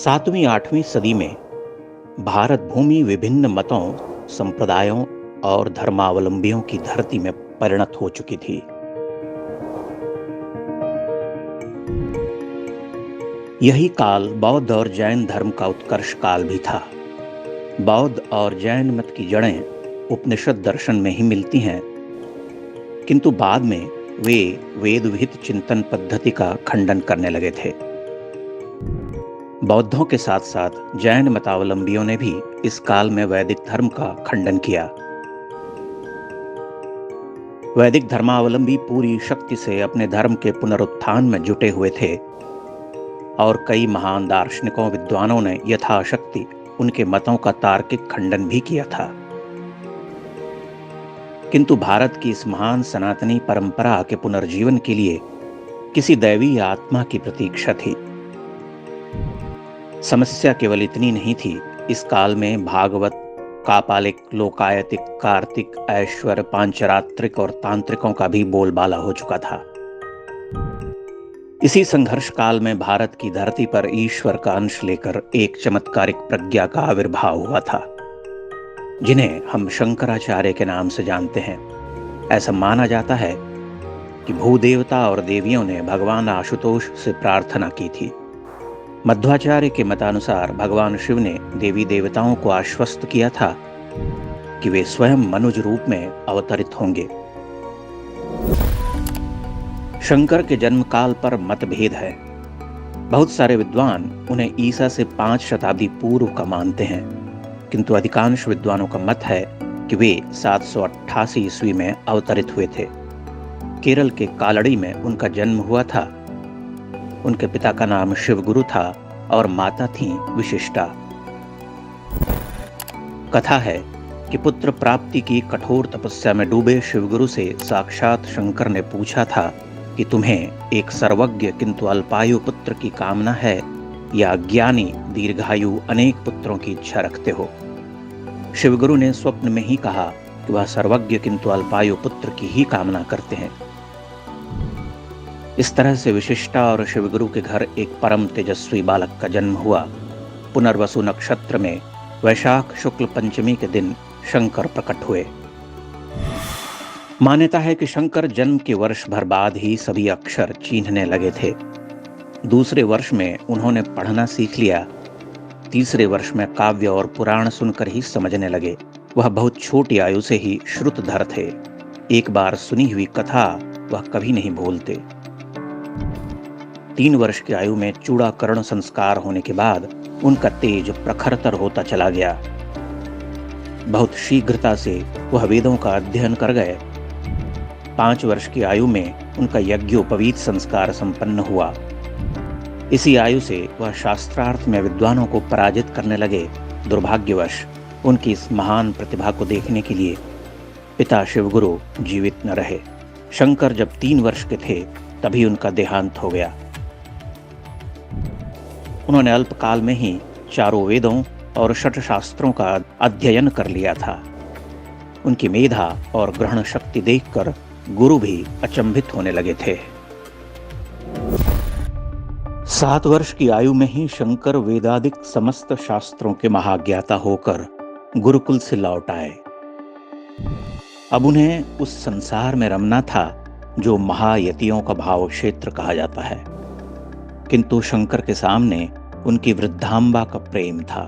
सातवीं आठवीं सदी में भारत भूमि विभिन्न मतों, संप्रदायों और धर्मावलंबियों की धरती में परिणत हो चुकी थी। यही काल बौद्ध और जैन धर्म का उत्कर्ष काल भी था। बौद्ध और जैन मत की जड़ें उपनिषद दर्शन में ही मिलती हैं, किंतु बाद में वे वेद विहित चिंतन पद्धति का खंडन करने लगे थे। बौद्धों के साथ साथ जैन मतावलंबियों ने भी इस काल में वैदिक धर्म का खंडन किया। वैदिक धर्मावलंबी पूरी शक्ति से अपने धर्म के पुनरुत्थान में जुटे हुए थे और कई महान दार्शनिकों विद्वानों ने यथाशक्ति उनके मतों का तार्किक खंडन भी किया था। किंतु भारत की इस महान सनातनी परंपरा के पुनर्जीवन के लिए किसी दैवी आत्मा की प्रतीक्षा थी। समस्या केवल इतनी नहीं थी, इस काल में भागवत, कापालिक, लोकायतिक, कार्तिक, ऐश्वर्य, पांचरात्रिक और तांत्रिकों का भी बोलबाला हो चुका था। इसी संघर्ष काल में भारत की धरती पर ईश्वर का अंश लेकर एक चमत्कारिक प्रज्ञा का आविर्भाव हुआ था, जिन्हें हम शंकराचार्य के नाम से जानते हैं। ऐसा माना जाता है कि भूदेवता और देवियों ने भगवान आशुतोष से प्रार्थना की थी। मध्वाचार्य के मतानुसार भगवान शिव ने देवी देवताओं को आश्वस्त किया था कि वे स्वयं मनुज रूप में अवतरित होंगे। शंकर के जन्म काल पर मतभेद है। बहुत सारे विद्वान उन्हें ईसा से 5 शताब्दी पूर्व का मानते हैं, किंतु अधिकांश विद्वानों का मत है कि वे 788 ईस्वी में अवतरित हुए थे। केरल के कालड़ी में उनका जन्म हुआ था। उनके पिता का नाम शिवगुरु था और माता थी विशिष्टा। कथा है कि पुत्र प्राप्ति की कठोर तपस्या में डूबे शिवगुरु से साक्षात शंकर ने पूछा था कि तुम्हें एक सर्वज्ञ किंतु अल्पायु पुत्र की कामना है या ज्ञानी दीर्घायु अनेक पुत्रों की इच्छा रखते हो। शिवगुरु ने स्वप्न में ही कहा कि वह सर्वज्ञ किंतु अल्पायु पुत्र की ही कामना करते हैं। इस तरह से विशिष्टा और शिवगुरु के घर एक परम तेजस्वी बालक का जन्म हुआ। पुनर्वसु नक्षत्र में वैशाख शुक्ल पंचमी के दिन शंकर प्रकट हुए। मान्यता है कि शंकर जन्म के वर्ष भर बाद ही सभी अक्षर चीन्हने लगे थे। दूसरे वर्ष में उन्होंने पढ़ना सीख लिया। तीसरे वर्ष में काव्य और पुराण सुनकर ही समझने लगे। वह बहुत छोटी आयु से ही श्रुतधर थे। एक बार सुनी हुई कथा वह कभी नहीं भूलते। 3 वर्ष की आयु में चूड़ाकरण संस्कार होने के बाद उनका तेज प्रखरतर होता चला गया। बहुत शीघ्रता से वह वेदों का अध्ययन कर गए। 5 वर्ष की आयु में उनका यज्ञोपवीत संस्कार संपन्न हुआ। इसी आयु से वह शास्त्रार्थ में विद्वानों को पराजित करने लगे। दुर्भाग्यवश उनकी इस महान प्रतिभा को देखने के लिए पिता शिवगुरु जीवित न रहे। शंकर जब 3 वर्ष के थे तभी उनका देहांत हो गया। उन्होंने अल्पकाल में ही चारों वेदों और 6 शास्त्रों का अध्ययन कर लिया था। उनकी मेधा और ग्रहण शक्ति देखकर गुरु भी अचंभित होने लगे थे। 7 वर्ष की आयु में ही शंकर वेदादिक समस्त शास्त्रों के महाज्ञाता होकर गुरुकुल से लौट आए। अब उन्हें उस संसार में रमना था जो महायतियों का भाव क्षेत्र कहा जाता है, किंतु शंकर के सामने उनकी वृद्धांबा का प्रेम था।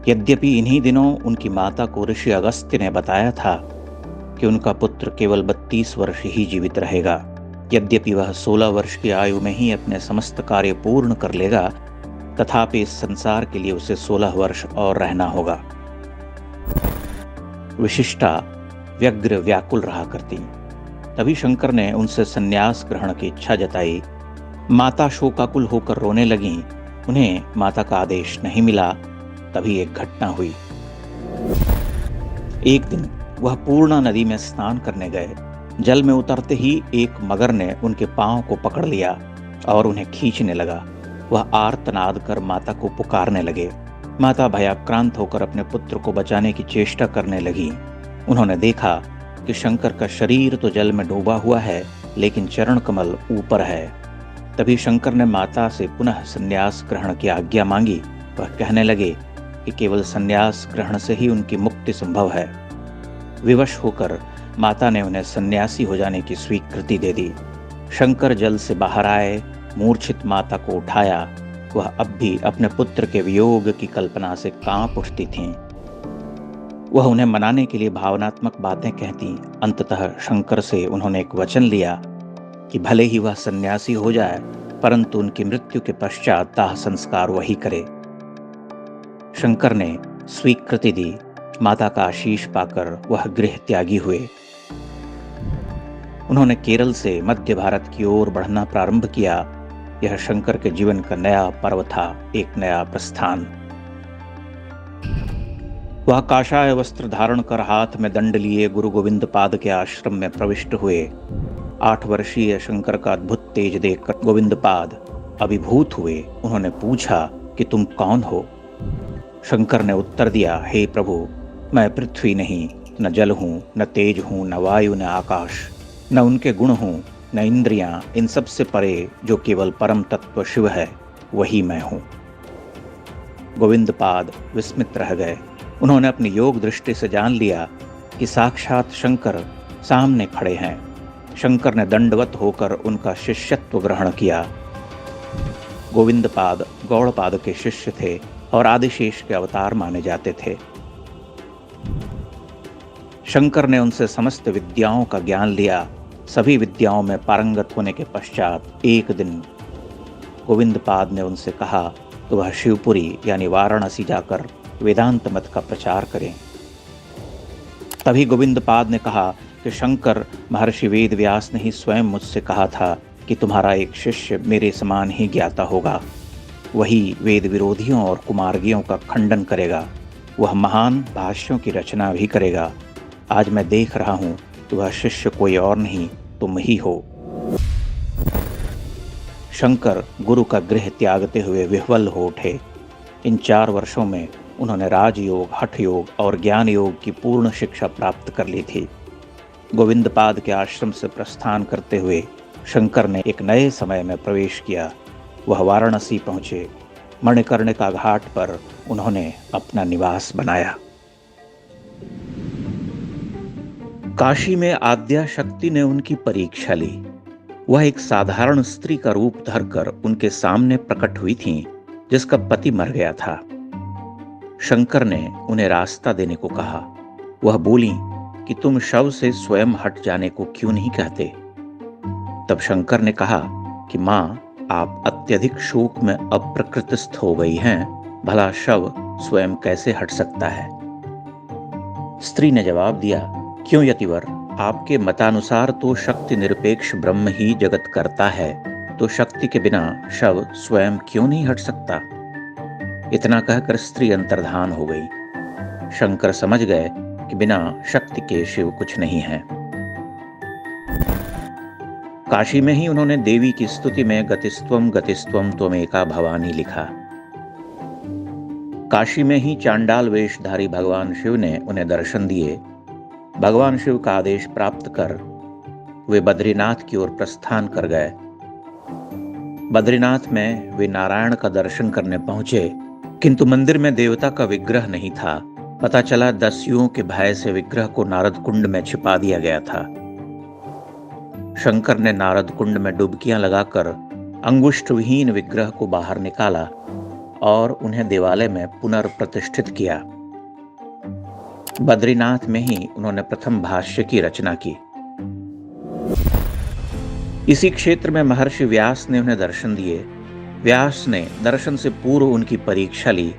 यद्यपि इन्हीं दिनों उनकी माता को ऋषि अगस्त्य ने बताया था कि उनका पुत्र केवल 32 वर्ष ही जीवित रहेगा। यद्यपि वह 16 वर्ष की आयु में ही अपने समस्त कार्य पूर्ण कर लेगा, तथापि इस संसार के लिए उसे 16 वर्ष और रहना होगा। विशिष्टा व्यग्र व्याकुल रहा करती। तभी शंकर ने उनसे संन्यास ग्रहण की इच्छा जताई। माता शोकाकुल होकर रोने लगीं। उन्हें माता का आदेश नहीं मिला। तभी एक घटना हुई। एक दिन वह पूर्णा नदी में स्नान करने गए। जल में उतरते ही एक मगर ने उनके पांव को पकड़ लिया और उन्हें खींचने लगा। वह आर्तनाद कर माता को पुकारने लगे। माता भयाक्रांत होकर अपने पुत्र को बचाने की चेष्टा करने लगी। उन्होंने देखा कि शंकर का शरीर तो जल में डूबा हुआ है, लेकिन चरण कमल ऊपर है। तभी शंकर ने माता से पुनः संन्यास ग्रहण की आज्ञा मांगी। वह कहने लगे कि केवल संन्यास ग्रहण से ही उनकी मुक्ति संभव है। विवश होकर माता ने उन्हें सन्यासी हो जाने की स्वीकृति दे दी। शंकर जल से बाहर आए, मूर्छित माता को उठाया। वह अब भी अपने पुत्र के वियोग की कल्पना से कांप उठती थीं। वह उन्हें मनाने के लिए भावनात्मक बातें कहती। अंततः शंकर से उन्होंने एक वचन लिया कि भले ही वह सन्यासी हो जाए, परंतु उनकी मृत्यु के पश्चात दाह संस्कार वही करे। शंकर ने स्वीकृति दी। माता का आशीष पाकर वह गृह त्यागी हुए। उन्होंने केरल से मध्य भारत की ओर बढ़ना प्रारंभ किया। यह शंकर के जीवन का नया पर्व था, एक नया प्रस्थान। वह काषाय वस्त्र धारण कर हाथ में दंड लिए गुरु गोविंद पाद के आश्रम में प्रविष्ट हुए। 8 वर्षीय शंकर का अद्भुत तेज देखकर गोविंद पाद अभिभूत हुए। उन्होंने पूछा कि तुम कौन हो? शंकर ने उत्तर दिया, हे प्रभु, मैं पृथ्वी नहीं, न जल हूँ, न तेज हूँ, न वायु, न आकाश, न उनके गुण हूँ, न इंद्रियां, इन सब से परे जो केवल परम तत्व शिव है, वही मैं हूँ। गोविंद पाद विस्मित रह गए। उन्होंने अपनी योग दृष्टि से जान लिया कि साक्षात शंकर सामने खड़े हैं। शंकर ने दंडवत होकर उनका शिष्यत्व ग्रहण किया। गोविंद पाद गौड़पाद के शिष्य थे और आदिशेष के अवतार माने जाते थे। शंकर ने उनसे समस्त विद्याओं का ज्ञान लिया। सभी विद्याओं में पारंगत होने के पश्चात एक दिन गोविंद पाद ने उनसे कहा तो वह शिवपुरी यानी वाराणसी जाकर वेदांत मत का प्रचार करें। तभी गोविंद पाद ने कहा कि शंकर महर्षि वेद व्यास ने ही स्वयं मुझसे कहा था कि तुम्हारा एक शिष्य मेरे समान ही ज्ञाता होगा। वही वेद विरोधियों और कुमार्गियों का खंडन करेगा। वह महान भाष्यों की रचना भी करेगा। आज मैं देख रहा हूं तो वह शिष्य कोई और नहीं, तुम ही हो। शंकर गुरु का गृह त्यागते हुए विह्वल हो उठे। इन 4 वर्षों में उन्होंने राजयोग, हठ योग और ज्ञान योग की पूर्ण शिक्षा प्राप्त कर ली थी। गोविंद पाद के आश्रम से प्रस्थान करते हुए शंकर ने एक नए समय में प्रवेश किया। वह वाराणसी पहुंचे। मणिकर्णिका घाट पर उन्होंने अपना निवास बनाया। काशी में आद्या शक्ति ने उनकी परीक्षा ली। वह एक साधारण स्त्री का रूप धरकर उनके सामने प्रकट हुई थीं, जिसका पति मर गया था। शंकर ने उन्हें रास्ता देने को कहा। वह बोली कि तुम शव से स्वयं हट जाने को क्यों नहीं कहते? तब शंकर ने कहा कि मां, आप अत्यधिक शोक में अप्रकृतिस्थ हो गई हैं, भला शव स्वयं कैसे हट सकता है? स्त्री ने जवाब दिया, क्यों यतिवर, आपके मतानुसार तो शक्ति निरपेक्ष ब्रह्म ही जगत करता है, तो शक्ति के बिना शव स्वयं क्यों नहीं हट सकता? इतना कहकर स्त्री अंतर्धान हो गई। शंकर समझ गए कि बिना शक्ति के शिव कुछ नहीं है। काशी में ही उन्होंने देवी की स्तुति में गतिस्त्वम गतिस्त्वम त्वमेका भवानी लिखा। काशी में ही चांडाल वेशधारी भगवान शिव ने उन्हें दर्शन दिए। भगवान शिव का आदेश प्राप्त कर वे बद्रीनाथ की ओर प्रस्थान कर गए। बद्रीनाथ में वे नारायण का दर्शन करने पहुंचे, किंतु मंदिर में देवता का विग्रह नहीं था। पता चला दस्युओं के भय से विग्रह को नारद कुंड में छिपा दिया गया था। शंकर ने नारद कुंड में डुबकियां लगाकर अंगुष्ठ विहीन विग्रह को बाहर निकाला और उन्हें देवालय में पुनर्प्रतिष्ठित किया। बद्रीनाथ में ही उन्होंने प्रथम भाष्य की रचना की। इसी क्षेत्र में महर्षि व्यास ने उन्हें दर्शन दिए। व्यास ने दर्शन से पूर्व उनकी परीक्षा ली।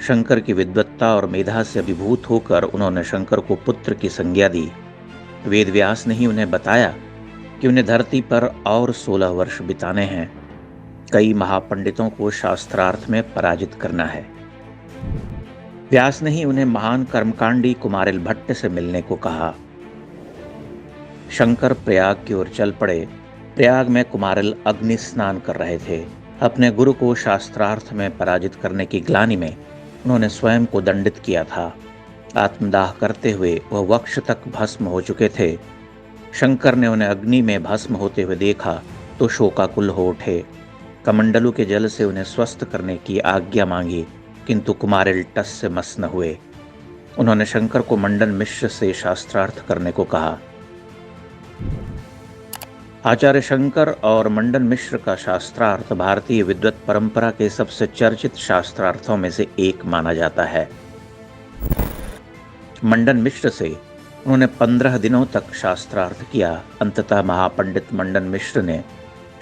शंकर की विद्वत्ता और मेधा से अभिभूत होकर उन्होंने शंकर को पुत्र की संज्ञा दी। वेद व्यास ने ही उन्हें बताया कि उन्हें धरती पर और 16 वर्ष बिताने हैं। कई महापंडितों को शास्त्रार्थ में पराजित करना है। व्यास ने ही उन्हें महान कर्मकांडी कुमारिल भट्ट से मिलने को कहा। शंकर प्रयाग की ओर चल पड़े। प्रयाग में कुमारिल अग्नि स्नान कर रहे थे। अपने गुरु को शास्त्रार्थ में पराजित करने की ग्लानि में उन्होंने स्वयं को दंडित किया था। आत्मदाह करते हुए वह वक्ष तक भस्म हो चुके थे। शंकर ने उन्हें अग्नि में भस्म होते हुए देखा तो शोकाकुल हो उठे। कमंडलू के जल से उन्हें स्वस्थ करने की आज्ञा मांगी, किंतु कुमारिल टस से मस न हुए। उन्होंने शंकर को मंडन मिश्र से शास्त्रार्थ करने को कहा। आचार्य शंकर और मंडन मिश्र का शास्त्रार्थ भारतीय विद्वत परंपरा के सबसे चर्चित शास्त्रार्थों में से एक माना जाता है। मंडन मिश्र से उन्होंने 15 दिनों तक शास्त्रार्थ किया। अंततः महापंडित मंडन मिश्र ने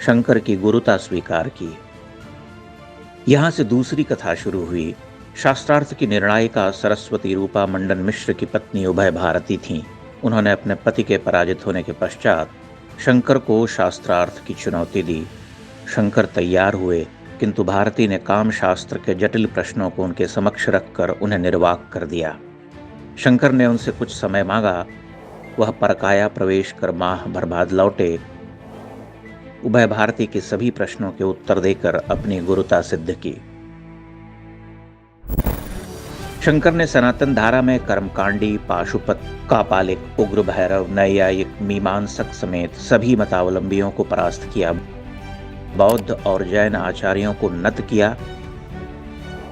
शंकर की गुरुता स्वीकार की। यहां से दूसरी कथा शुरू हुई। शास्त्रार्थ की निर्णायिका सरस्वती रूपा मंडन मिश्र की पत्नी उभय भारती थीं। उन्होंने अपने पति के पराजित होने के पश्चात शंकर को शास्त्रार्थ की चुनौती दी। शंकर तैयार हुए, किंतु भारती ने काम शास्त्र के जटिल प्रश्नों को उनके समक्ष रखकर उन्हें निर्वाक कर दिया। शंकर ने उनसे कुछ समय मांगा। वह परकाया प्रवेश कर माह भर बाद लौटे। उभय भारती के सभी प्रश्नों के उत्तर देकर अपनी गुरुता सिद्ध की। शंकर ने सनातन धारा में कर्मकांडी, पाशुपत, कापालिक, उग्र भैरव, नैयायिक, मीमांसक समेत सभी मतावलंबियों को परास्त किया। बौद्ध और जैन आचार्यों को नत किया।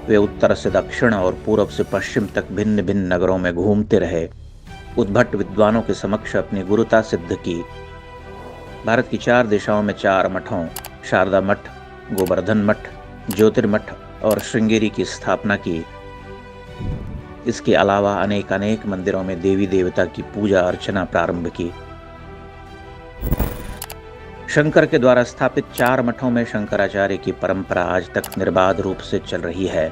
वे उत्तर से दक्षिण और पूर्व से पश्चिम तक भिन्न भिन्न नगरों में घूमते रहे। उद्भट विद्वानों के समक्ष अपनी गुरुता सिद्ध की। भारत की 4 दिशाओं में 4 मठों शारदा मठ, गोवर्धन मठ, ज्योतिर्मठ और श्रृंगेरी की स्थापना की। इसके अलावा अनेक मंदिरों में देवी देवता की पूजा अर्चना प्रारंभ की। शंकर के द्वारा स्थापित 4 मठों में शंकराचार्य की परंपरा आज तक निर्बाध रूप से चल रही है।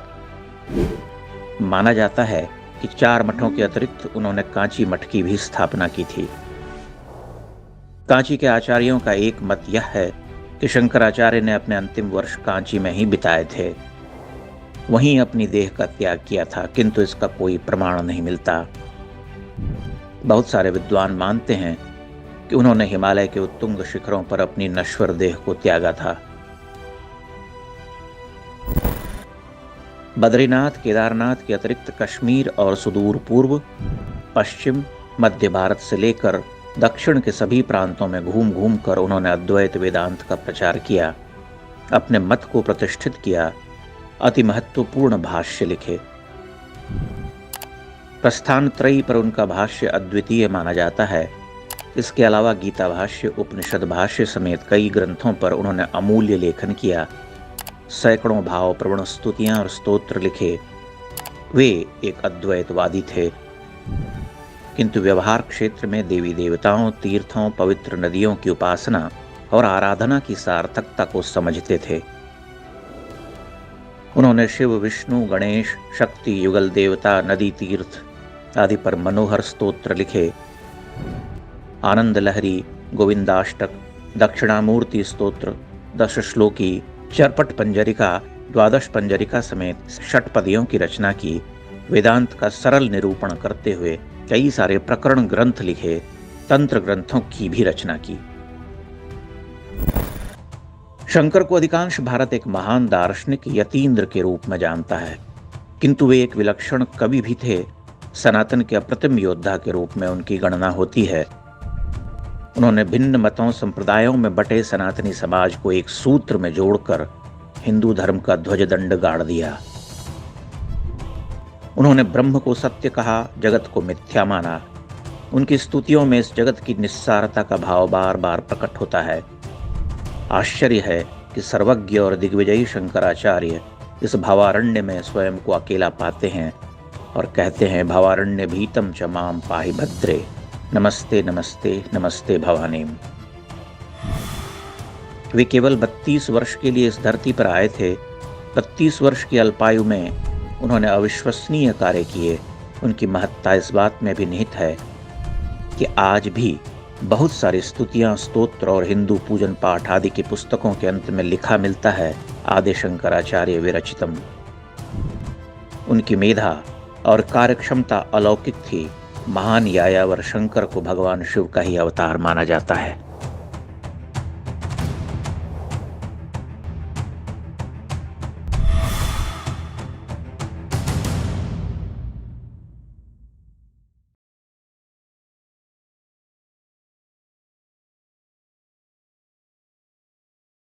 माना जाता है कि 4 मठों के अतिरिक्त उन्होंने कांची मठ की भी स्थापना की थी। कांची के आचार्यों का एक मत यह है कि शंकराचार्य ने अपने अंतिम वर्ष कांची में ही बिताए थे, वहीं अपनी देह का त्याग किया था, किंतु इसका कोई प्रमाण नहीं मिलता। बहुत सारे विद्वान मानते हैं कि उन्होंने हिमालय के उत्तुंग शिखरों पर अपनी नश्वर देह को त्यागा था। बद्रीनाथ, केदारनाथ के अतिरिक्त कश्मीर और सुदूर पूर्व, पश्चिम, मध्य भारत से लेकर दक्षिण के सभी प्रांतों में घूम घूम कर उन्होंने अद्वैत वेदांत का प्रचार किया, अपने मत को प्रतिष्ठित किया, अति महत्वपूर्ण भाष्य लिखे। प्रस्थान त्रयी पर उनका भाष्य अद्वितीय माना जाता है। इसके अलावा गीता भाष्य, उपनिषद भाष्य समेत कई ग्रंथों पर उन्होंने अमूल्य लेखन किया। सैकड़ों भाव प्रवण स्तुतियां और स्तोत्र लिखे। वे एक अद्वैतवादी थे, किंतु व्यवहार क्षेत्र में देवी देवताओं, तीर्थों, पवित्र नदियों की उपासना और आराधना की सार्थकता को समझते थे। उन्होंने शिव, विष्णु, गणेश, शक्ति, युगल देवता, नदी, तीर्थ आदि पर मनोहर स्तोत्र लिखे। आनंद लहरी, गोविंदाष्टक, दक्षिणामूर्ति स्तोत्र, 10 श्लोकी, चरपट पंजरिका, 12 पंजरिका समेत षटपदियों की रचना की। वेदांत का सरल निरूपण करते हुए कई सारे प्रकरण ग्रंथ लिखे। तंत्र ग्रंथों की भी रचना की। शंकर को अधिकांश भारत एक महान दार्शनिक यतीन्द्र के रूप में जानता है, किंतु वे एक विलक्षण कवि भी थे। सनातन के अप्रतिम योद्धा के रूप में उनकी गणना होती है। उन्होंने भिन्न मतों, संप्रदायों में बटे सनातनी समाज को एक सूत्र में जोड़कर हिंदू धर्म का ध्वजदंड गाड़ दिया। उन्होंने ब्रह्म को सत्य कहा, जगत को मिथ्या माना। उनकी स्तुतियों में इस जगत की निस्सारता का भाव बार बार प्रकट होता है। आश्चर्य है कि सर्वज्ञ और दिग्विजयी शंकराचार्य इस भावारण्य में स्वयं को अकेला पाते हैं और कहते हैं, भावारण्य भीतम च माम पाहि भद्रे, नमस्ते नमस्ते नमस्ते भवानी। वे केवल 32 वर्ष के लिए इस धरती पर आए थे। 32 वर्ष की अल्पायु में उन्होंने अविश्वसनीय कार्य किए। उनकी महत्ता इस बात में भी निहित है कि आज भी बहुत सारी स्तुतियां, स्तोत्र और हिंदू पूजन पाठ आदि की पुस्तकों के अंत में लिखा मिलता है, आदि शंकराचार्य विरचितम। उनकी मेधा और कार्यक्षमता अलौकिक थी। महान यायावर शंकर को भगवान शिव का ही अवतार माना जाता है।